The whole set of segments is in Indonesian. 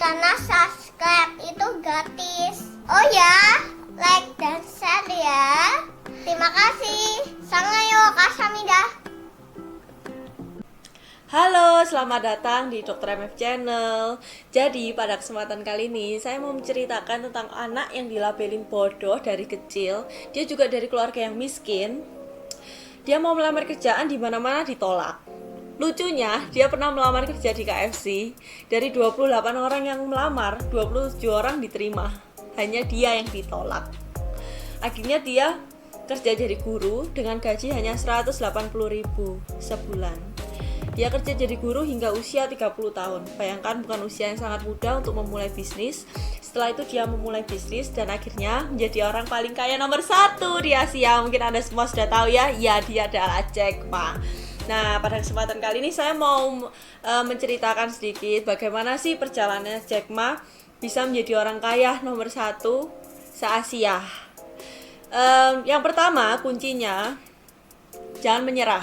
karena subscribe itu gratis. Oh ya, like dan share ya. Terima kasih. Sangayo kasamida. Halo, selamat datang di Dr. MF Channel. Jadi pada kesempatan kali ini saya mau menceritakan tentang anak yang dilabelin bodoh dari kecil. Dia juga dari keluarga yang miskin. Dia mau melamar kerjaan di mana-mana ditolak. Lucunya, dia pernah melamar kerja di KFC. Dari 28 orang yang melamar, 27 orang diterima. Hanya dia yang ditolak. Akhirnya dia kerja jadi guru dengan gaji hanya 180.000 sebulan. Dia kerja jadi guru hingga usia 30 tahun. Bayangkan, bukan usia yang sangat muda untuk memulai bisnis. Setelah itu dia memulai bisnis dan akhirnya menjadi orang paling kaya nomor 1 di Asia. Mungkin Anda semua sudah tahu ya, dia adalah Jack Ma. Nah, pada kesempatan kali ini saya mau menceritakan sedikit bagaimana sih perjalanannya Jack Ma bisa menjadi orang kaya nomor 1 se-Asia. Yang pertama, kuncinya jangan menyerah.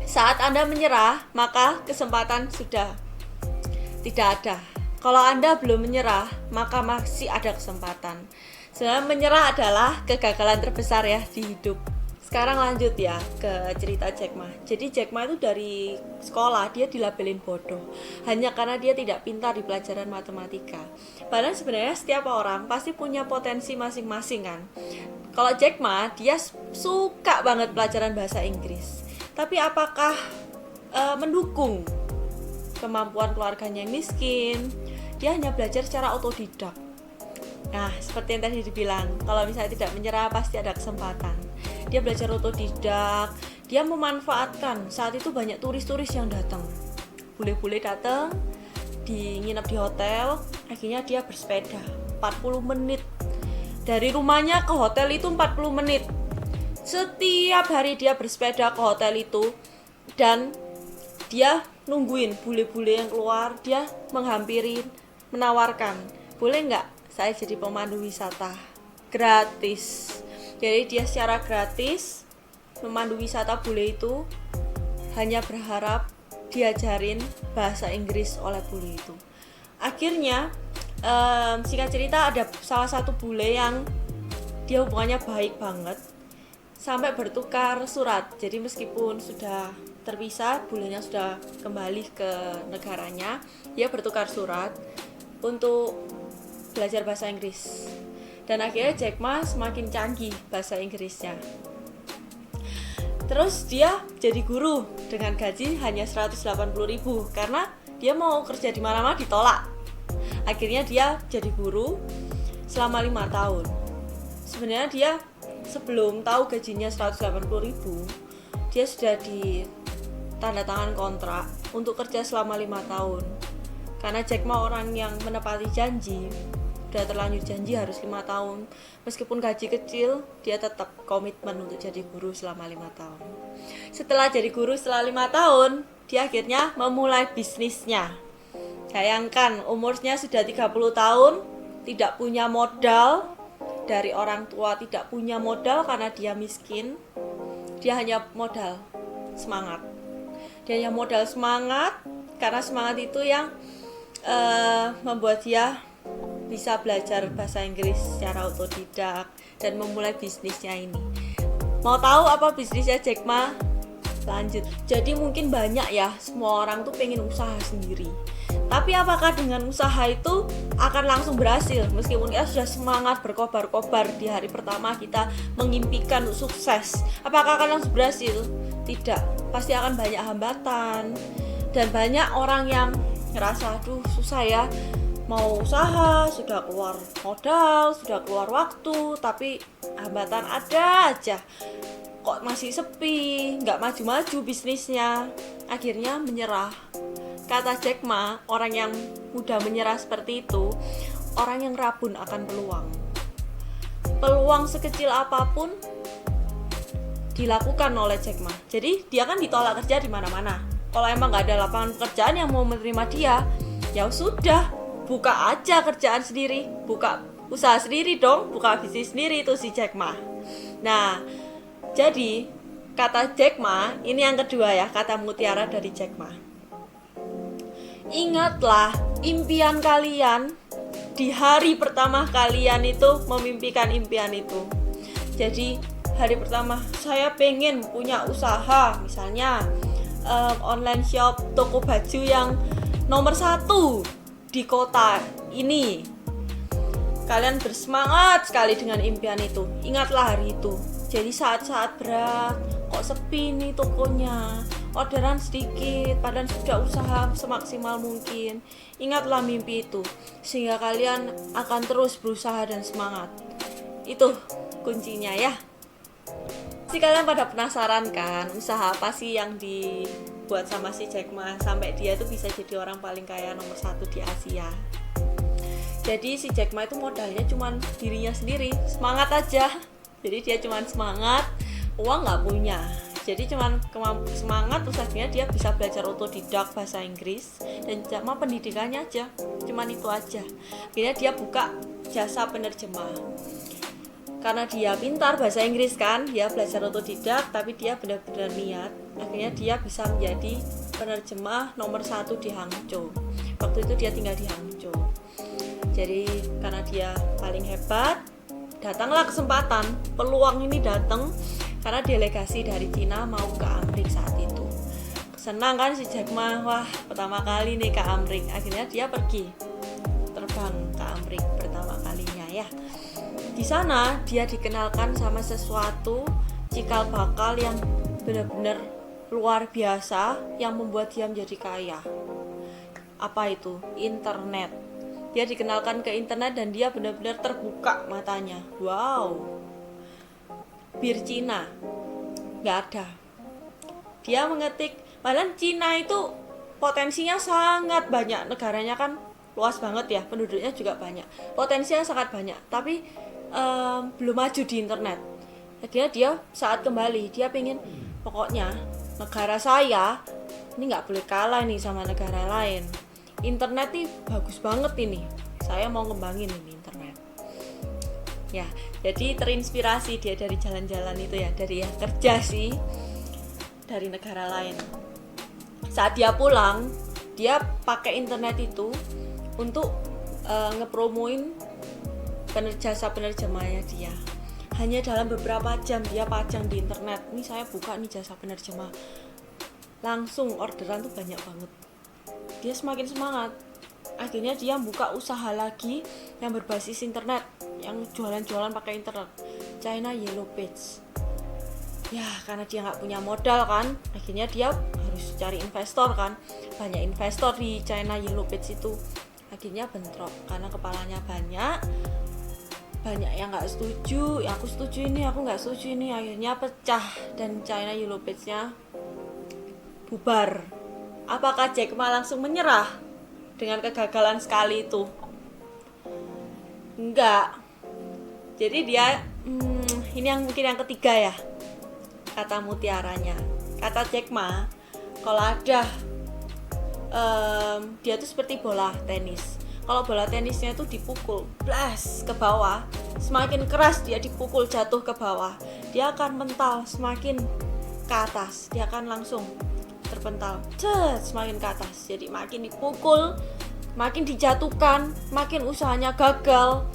Saat Anda menyerah, maka kesempatan sudah tidak ada. Kalau Anda belum menyerah, maka masih ada kesempatan. Sebenarnya menyerah adalah kegagalan terbesar ya di hidup. Sekarang lanjut ya ke cerita Jack Ma. Jadi Jack Ma itu dari sekolah dia dilabelin bodoh hanya karena dia tidak pintar di pelajaran matematika. Padahal sebenarnya setiap orang pasti punya potensi masing-masing kan. Kalau Jack Ma dia suka banget pelajaran bahasa Inggris. Tapi apakah mendukung kemampuan keluarganya yang miskin? Dia hanya belajar secara otodidak. Nah, seperti yang tadi dibilang, kalau misalnya tidak menyerah pasti ada kesempatan. Dia belajar otodidak, dia memanfaatkan saat itu banyak turis-turis yang datang. Bule-bule datang, nginep di hotel, akhirnya dia bersepeda 40 menit. Dari rumahnya ke hotel itu 40 menit. Setiap hari dia bersepeda ke hotel itu dan dia nungguin bule-bule yang keluar, dia menghampiri, menawarkan, boleh nggak saya jadi pemandu wisata gratis. Jadi dia secara gratis memandu wisata bule itu, hanya berharap diajarin bahasa Inggris oleh bule itu. Akhirnya singkat cerita ada salah satu bule yang dia hubungannya baik banget sampai bertukar surat. Jadi meskipun sudah terpisah, bulenya sudah kembali ke negaranya, dia bertukar surat untuk belajar bahasa Inggris. Dan akhirnya Jack Ma semakin canggih bahasa Inggrisnya. Terus dia jadi guru dengan gaji hanya 180.000 karena dia mau kerja di mana-mana ditolak. Akhirnya dia jadi guru selama 5 tahun. Sebenarnya dia sebelum tahu gajinya 180.000, dia sudah tanda tangan kontrak untuk kerja selama 5 tahun. Karena Jack Ma orang yang menepati janji, udah terlanjur janji harus 5 tahun. Meskipun gaji kecil, dia tetap komitmen untuk jadi guru selama 5 tahun. Setelah jadi guru setelah 5 tahun, dia akhirnya memulai bisnisnya. Bayangkan, umurnya sudah 30 tahun, tidak punya modal dari orang tua, tidak punya modal karena dia miskin. Dia hanya modal semangat. Dia hanya modal semangat, karena semangat itu yang membuat dia bisa belajar bahasa Inggris secara otodidak dan memulai bisnisnya ini. Mau tahu apa bisnisnya Jack Ma? Lanjut. Jadi mungkin banyak ya, semua orang tuh pengen usaha sendiri. Tapi apakah dengan usaha itu akan langsung berhasil? Meskipun kita sudah semangat berkobar-kobar di hari pertama kita mengimpikan untuk sukses, apakah akan langsung berhasil? Tidak. Pasti akan banyak hambatan. Dan banyak orang yang ngerasa, aduh susah ya, mau usaha, sudah keluar modal, sudah keluar waktu, tapi hambatan ada aja. Kok masih sepi, nggak maju-maju bisnisnya. Akhirnya menyerah. Kata Jack Ma, orang yang mudah menyerah seperti itu, orang yang rabun akan peluang. Peluang sekecil apapun dilakukan oleh Jack Ma. Jadi dia kan ditolak kerja di mana-mana. Kalau emang nggak ada lapangan pekerjaan yang mau menerima dia, ya sudah, buka aja kerjaan sendiri, buka usaha sendiri dong, buka bisnis sendiri itu si Jack Ma. Nah, jadi kata Jack Ma, ini yang kedua ya, kata mutiara dari Jack Ma. Ingatlah, impian kalian di hari pertama kalian itu memimpikan impian itu. Jadi hari pertama saya pengen punya usaha, misalnya online shop toko baju yang nomor 1 di kota ini. Kalian bersemangat sekali dengan impian itu. Ingatlah hari itu. Jadi saat-saat berat, kok sepi nih tokonya, orderan sedikit, padahal sudah usaha semaksimal mungkin. Ingatlah mimpi itu, sehingga kalian akan terus berusaha dan semangat. Itu kuncinya ya. Si kalian pada penasaran kan, usaha apa sih yang dibuat sama si Jack Ma sampai dia tuh bisa jadi orang paling kaya nomor 1 di Asia. Jadi si Jack Ma itu modalnya cuman dirinya sendiri, semangat aja. Jadi dia cuman semangat, uang nggak punya. Jadi cuman semangat, terus akhirnya dia bisa belajar otodidak bahasa Inggris dan cuma pendidikannya aja, cuman itu aja. Akhirnya dia buka jasa penerjemah. Karena dia pintar bahasa Inggris kan, dia belajar otodidak, tapi dia benar-benar niat. Akhirnya dia bisa menjadi penerjemah nomor 1 di Hangzhou. Waktu itu dia tinggal di Hangzhou. Jadi karena dia paling hebat, datanglah kesempatan, peluang ini datang karena delegasi dari Cina mau ke Amrik saat itu. Senang kan si Jack Ma, wah pertama kali nih ke Amrik. Akhirnya dia pergi terbang ke Amrik pertama kalinya ya. Di sana dia dikenalkan sama sesuatu cikal bakal yang benar-benar luar biasa yang membuat dia menjadi kaya. Apa itu? Internet. Dia dikenalkan ke internet dan dia benar-benar terbuka matanya. Wow. Bir Cina nggak ada. Dia mengetik, padahal Cina itu potensinya sangat banyak, negaranya kan luas banget ya, penduduknya juga banyak, potensinya sangat banyak, tapi belum maju di internet. Akhirnya dia saat kembali dia pengen, pokoknya negara saya ini nggak boleh kalah nih sama negara lain. Internet nih bagus banget ini, saya mau ngembangin ini internet. Ya, jadi terinspirasi dia dari jalan-jalan itu ya, dari yang kerja sih, dari negara lain. Saat dia pulang, dia pakai internet itu untuk ngepromoin jasa penerjemahnya dia. Hanya dalam beberapa jam dia pajang di internet, ini saya buka nih jasa penerjemah, langsung orderan tuh banyak banget. Dia semakin semangat. Akhirnya dia buka usaha lagi yang berbasis internet, yang jualan-jualan pakai internet, China Yellow Page. Ya karena dia nggak punya modal kan, akhirnya dia harus cari investor kan. Banyak investor di China Yellow Page itu. Akhirnya bentrok karena kepalanya banyak yang nggak setuju, aku setuju ini, aku nggak setuju ini. Akhirnya pecah dan China Yellow Page-nya bubar. Apakah Jack Ma langsung menyerah dengan kegagalan sekali itu? Enggak. Jadi dia ini yang mungkin yang ketiga ya, kata mutiaranya. Kata Jack Ma, kalau ada dia tuh seperti bola tenis. Kalau bola tenisnya tuh dipukul blast ke bawah, semakin keras dia dipukul jatuh ke bawah, dia akan mental semakin ke atas, dia akan langsung terpental semakin ke atas. Jadi makin dipukul, makin dijatuhkan, makin usahanya gagal,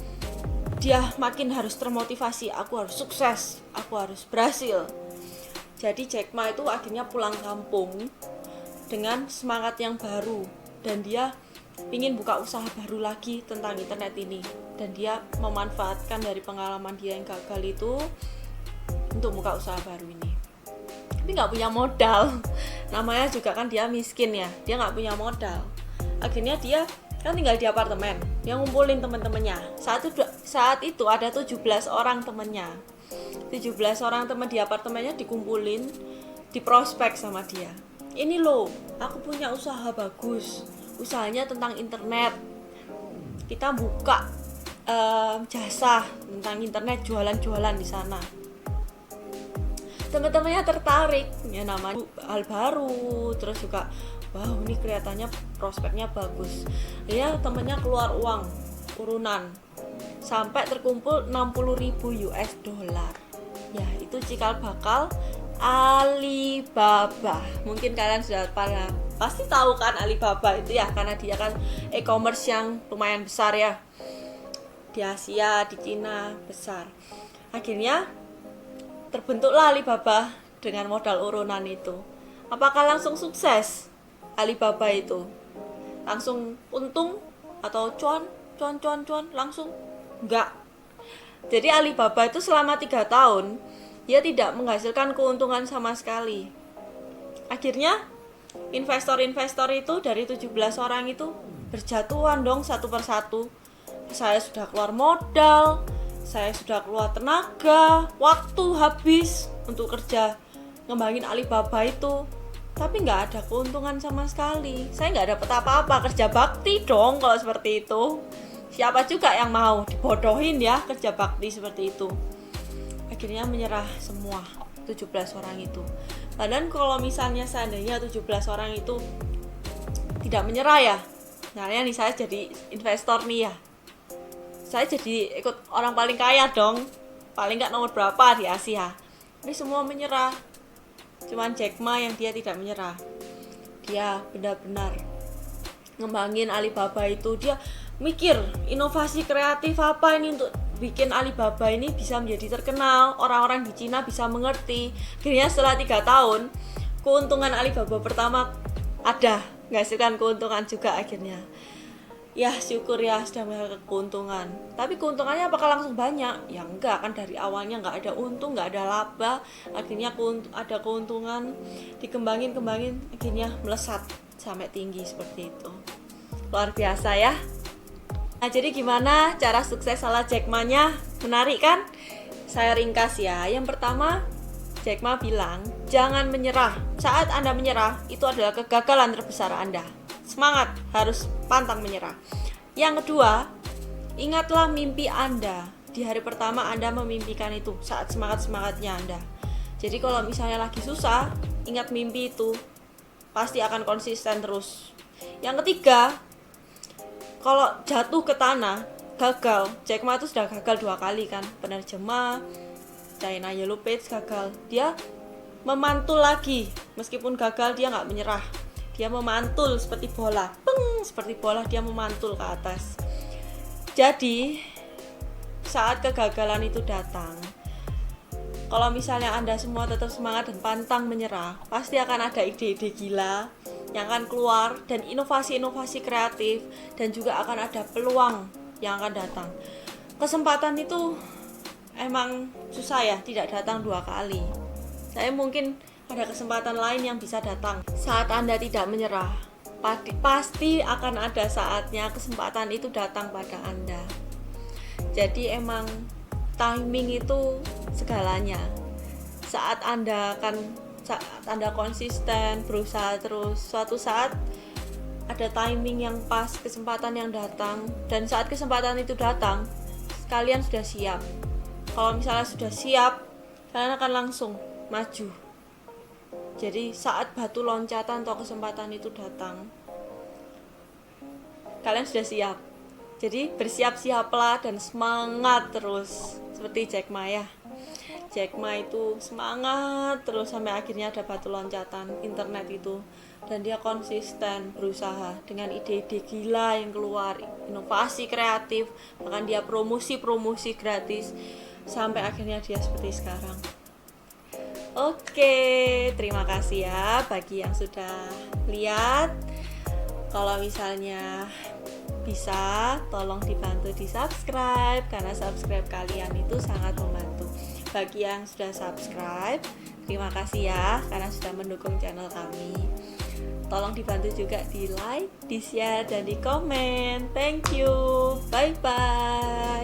dia makin harus termotivasi, aku harus sukses, aku harus berhasil. Jadi Jack Ma itu akhirnya pulang kampung dengan semangat yang baru, dan dia ingin buka usaha baru lagi tentang internet ini, dan dia memanfaatkan dari pengalaman dia yang gagal itu untuk buka usaha baru ini. Tapi nggak punya modal, namanya juga kan dia miskin ya, dia nggak punya modal. Akhirnya dia kan tinggal di apartemen, dia ngumpulin teman-temannya. Saat itu ada 17 orang temannya. 17 orang teman di apartemennya dikumpulin, diprospek sama dia. Ini loh, aku punya usaha bagus, usahanya tentang internet. Kita buka jasa tentang internet, jualan-jualan di sana. Teman-temannya tertarik, ya namanya hal baru, terus juga wow ini kelihatannya prospeknya bagus. Ya temennya keluar uang urunan sampai terkumpul 60.000 US dollar. Ya itu cikal bakal Alibaba. Mungkin kalian sudah pada pasti tahu kan Alibaba itu ya, karena dia kan e-commerce yang lumayan besar ya, di Asia, di Cina besar. Akhirnya terbentuklah Alibaba dengan modal urunan itu. Apakah langsung sukses Alibaba itu? Langsung untung atau cuan langsung? Enggak. Jadi Alibaba itu selama 3 tahun dia tidak menghasilkan keuntungan sama sekali. Akhirnya investor-investor itu dari 17 orang itu berjatuhan dong satu persatu. Saya sudah keluar modal, saya sudah keluar tenaga, waktu habis untuk kerja ngembangin Alibaba itu, tapi nggak ada keuntungan sama sekali. Saya nggak dapat apa-apa, kerja bakti dong kalau seperti itu. Siapa juga yang mau dibodohin ya kerja bakti seperti itu. Akhirnya menyerah semua 17 orang itu. Padahal kalau misalnya seandainya 17 orang itu tidak menyerah ya, misalnya nih saya jadi investor nih ya, saya jadi ikut orang paling kaya dong, paling nggak nomor berapa di Asia. Ini semua menyerah. Cuman Jack Ma yang dia tidak menyerah. Dia benar-benar ngembangin Alibaba itu. Dia mikir inovasi kreatif apa ini untuk bikin Alibaba ini bisa menjadi terkenal, orang-orang di Cina bisa mengerti. Akhirnya setelah 3 tahun keuntungan Alibaba pertama ada, menghasilkan keuntungan juga akhirnya. Ya syukur ya sudah menghasilkan keuntungan. Tapi keuntungannya apakah langsung banyak? Ya enggak, kan dari awalnya enggak ada untung, enggak ada laba. Akhirnya ada keuntungan, dikembangin, akhirnya melesat sampai tinggi seperti itu. Luar biasa ya. Nah, jadi gimana cara sukses ala Jack Ma-nya? Menarik kan? Saya ringkas ya. Yang pertama, Jack Ma bilang, jangan menyerah. Saat Anda menyerah, itu adalah kegagalan terbesar Anda. Semangat, harus pantang menyerah. Yang kedua, ingatlah mimpi Anda. Di hari pertama Anda memimpikan itu, saat semangat-semangatnya Anda. Jadi kalau misalnya lagi susah, ingat mimpi itu. Pasti akan konsisten terus. Yang ketiga, kalau jatuh ke tanah, gagal. Jack Ma itu sudah gagal 2 kali kan. Penerjemah, China Yellow Page gagal. Dia memantul lagi. Meskipun gagal, dia nggak menyerah. Dia memantul seperti bola. Peng, seperti bola dia memantul ke atas. Jadi, saat kegagalan itu datang, kalau misalnya Anda semua tetap semangat dan pantang menyerah, pasti akan ada ide-ide gila yang akan keluar dan inovasi-inovasi kreatif, dan juga akan ada peluang yang akan datang. Kesempatan itu emang susah ya, tidak datang 2 kali. Saya mungkin ada kesempatan lain yang bisa datang saat Anda tidak menyerah. Pasti akan ada saatnya kesempatan itu datang pada Anda. Jadi emang timing itu segalanya. Saat Anda konsisten berusaha terus, suatu saat ada timing yang pas, kesempatan yang datang, dan saat kesempatan itu datang, kalian sudah siap. Kalau misalnya sudah siap, kalian akan langsung maju. Jadi saat batu loncatan atau kesempatan itu datang, kalian sudah siap. Jadi bersiap-siaplah dan semangat terus, seperti Jack Ma ya. Jack Ma itu semangat terus sampai akhirnya ada batu loncatan internet itu, dan dia konsisten berusaha dengan ide-ide gila yang keluar, inovasi kreatif, bahkan dia promosi gratis sampai akhirnya dia seperti sekarang. Oke, terima kasih ya bagi yang sudah lihat. Kalau misalnya bisa, tolong dibantu di subscribe, karena subscribe kalian itu sangat membantu. Bagi yang sudah subscribe, terima kasih ya karena sudah mendukung channel kami. Tolong dibantu juga di like, di share, dan di komen. Thank you, bye bye.